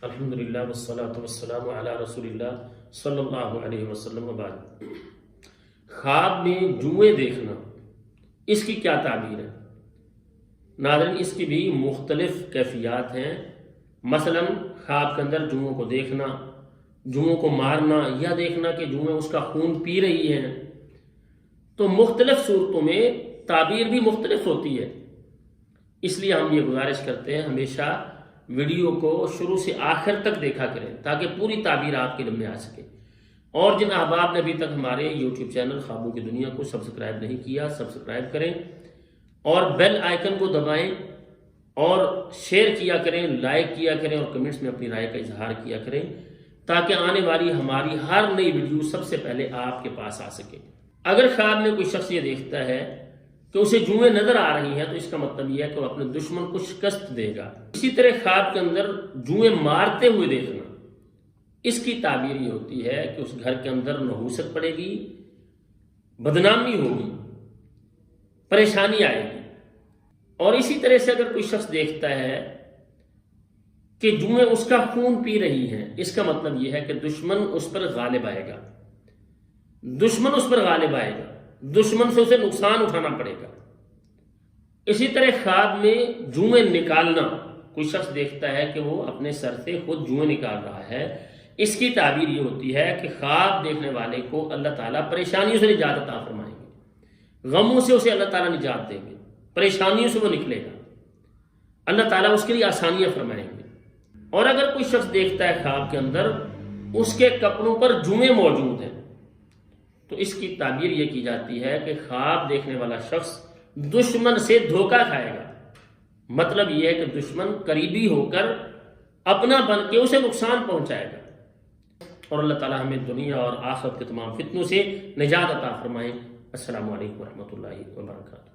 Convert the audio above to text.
الحمدللہ والصلاة والسلام علی رسول اللہ صلی اللہ علیہ وسلم وبعد۔ خواب میں جوئیں دیکھنا، اس کی کیا تعبیر ہے؟ ناظرین، اس کی بھی مختلف کیفیات ہیں۔ مثلا خواب کے اندر جوؤں کو دیکھنا، جوؤں کو مارنا، یا دیکھنا کہ جوئیں اس کا خون پی رہی ہیں، تو مختلف صورتوں میں تعبیر بھی مختلف ہوتی ہے۔ اس لیے ہم یہ گزارش کرتے ہیں ہمیشہ ویڈیو کو شروع سے آخر تک دیکھا کریں تاکہ پوری تعبیر آپ کے علم میں آ سکے۔ اور جن احباب نے ابھی تک ہمارے یوٹیوب چینل خوابوں کی دنیا کو سبسکرائب نہیں کیا، سبسکرائب کریں اور بیل آئیکن کو دبائیں اور شیئر کیا کریں، لائک کیا کریں اور کمنٹس میں اپنی رائے کا اظہار کیا کریں تاکہ آنے والی ہماری ہر نئی ویڈیو سب سے پہلے آپ کے پاس آ سکے۔ اگر خواب میں کوئی شخص یہ دیکھتا ہے کہ اسے جوئیں نظر آ رہی ہیں تو اس کا مطلب یہ ہے کہ وہ اپنے دشمن کو شکست دے گا۔ اسی طرح خواب کے اندر جوئیں مارتے ہوئے دیکھنا، اس کی تعبیر یہ ہوتی ہے کہ اس گھر کے اندر نحوست پڑے گی، بدنامی ہوگی، پریشانی آئے گی۔ اور اسی طرح سے اگر کوئی شخص دیکھتا ہے کہ جوئیں اس کا خون پی رہی ہیں، اس کا مطلب یہ ہے کہ دشمن اس پر غالب آئے گا، دشمن اس پر غالب آئے گا، دشمن سے اسے نقصان اٹھانا پڑے گا۔ اسی طرح خواب میں جوئیں نکالنا، کوئی شخص دیکھتا ہے کہ وہ اپنے سر سے خود جوئیں نکال رہا ہے، اس کی تعبیر یہ ہوتی ہے کہ خواب دیکھنے والے کو اللہ تعالیٰ پریشانیوں سے نجات عطا فرمائیں گے، غموں سے اسے اللہ تعالیٰ نجات دیں گے، پریشانیوں سے وہ نکلے گا، اللہ تعالیٰ اس کے لیے آسانیاں فرمائیں گے۔ اور اگر کوئی شخص دیکھتا ہے خواب کے اندر اس کے کپڑوں پر جوئیں موجود ہیں تو اس کی تعبیر یہ کی جاتی ہے کہ خواب دیکھنے والا شخص دشمن سے دھوکہ کھائے گا۔ مطلب یہ ہے کہ دشمن قریبی ہو کر اپنا بن کے اسے نقصان پہنچائے گا۔ اور اللہ تعالیٰ ہمیں دنیا اور آخرت کے تمام فتنوں سے نجات عطا فرمائے۔ السلام علیکم ورحمۃ اللہ وبرکاتہ۔